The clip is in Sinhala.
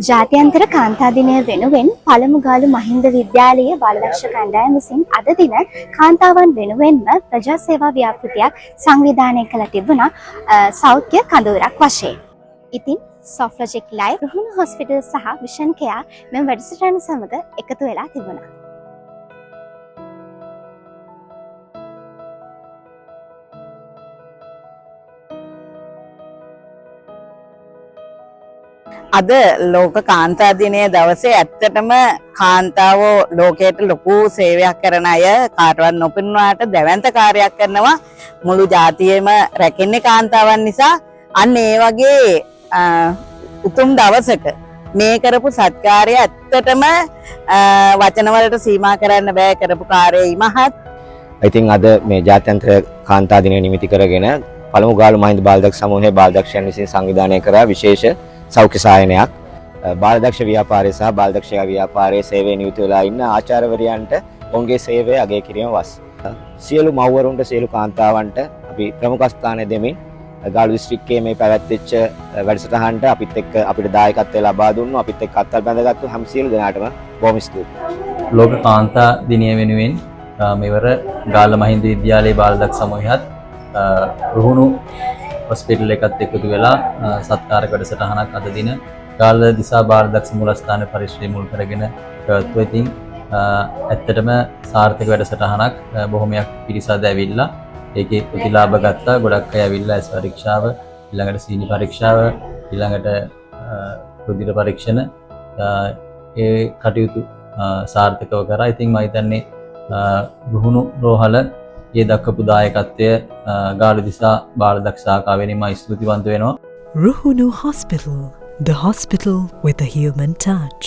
ජාත්‍යන්තර කාන්තා දිනය වෙනුවෙන් පළමුගාලු මහින්ද විද්‍යාලයේ බාලදක්ෂ කණ්ඩායම විසින් අද දින කාන්තාවන් වෙනුවෙන්ම ප්‍රජා සේවා ව්‍යාපෘතියක් සංවිධානය කළ තිබුණා සෞඛ්‍ය කඳවුරක් වශයෙන්. ඉතින් සොෆ්ලොජික් ලයිව් රුහුණු හොස්පිටල් සහ විෂන් කෙයා මෙම වැඩසටහන සමග එකතු වෙලා තිබුණා. අද ලෝක කාන්තා දිනය දවසේ ඇත්තටම කාන්තාවෝ ලෝකයට ලොකු සේවයක් කරන අය කාටවත් නොපෙනුනාට දැවැන්ත කාර්යයක් කරනවා මුළු ජාතියෙම රැකෙන්නේ කාන්තාවන් නිසා. අන්න ඒ වගේ උතුම් දවසක මේ කරපු සත්කාරය ඇත්තටම වචන වලට සීමා කරන්න බෑ කරපු කාර්යය ඉමහත්. ඉතින් අද මේ ජාත්‍යන්තර කාන්තා දිනය නිමිති කරගෙන පළමුගාලු මහින්ද බාලදක්ෂ සමූහයේ බාලදක්ෂයන් විසින් සංවිධානය කරා විශේෂ සෞඛ්‍ය සායනයක්. බාලදක්ෂ ව්‍යාපාරයේ සහ බාලදක්ෂ ව්‍යාපාරයේ සේවයේ නියුත වෙලා ඉන්න ආචාර්යවරයන්ට ඔවුන්ගේ සේවය අගය කිරීම වස්. සියලු මව්වරුන්ට සියලු කාන්තාවන්ට අපි ප්‍රමුඛ ස්ථානය දෙමින් ගාලු දිස්ත්‍රික්කයේ මේ පැවැත්වෙච්ච වැඩසටහනට අපිත් එක්ක අපිට දායකත්වය ලබා දුන්නු අපිත් එක්ක අත්වල් බැඳගත්තු හැම සියලු දෙනාටම බොහොම ස්තුතියි. ලෝක කාන්තා දිනය වෙනුවෙන් මෙවර ගාල්ල මහින්ද විද්‍යාලයේ බාලදක්ෂ සමූහයත් රුහුණු හොස්පිටල් එකත් එකතු වෙලා සත්කාරක වැඩසටහනක් අද දින ගාල්ල දිසා බාලදක්ෂ මූලස්ථාන පරිශ්‍රය මුල් කරගෙන පැවැත්වුවා. ඉතින් ඇත්තටම සාර්ථක වැඩසටහනක් බොහොමයක් පිරිසද ඇවිල්ලා ඒකේ ප්‍රතිලාභ ගත්තා. ගොඩක් අය ඇවිල්ලා ඇස් පරීක්ෂාව, ඊළඟට සීනි පරීක්ෂාව, ඊළඟට රුධිර පරීක්ෂණ ඒ කටයුතු සාර්ථකව කරා. ඉතින් මම හිතන්නේ රුහුණු රෝහල ඒ දක්වපු දායකත්වය ගාල්ල දිසා බාලදක්ෂ ආකාවෙනින්ම ස්තුතිවන්ත වෙනවා. Ruhunu Hospital, the hospital with a human touch.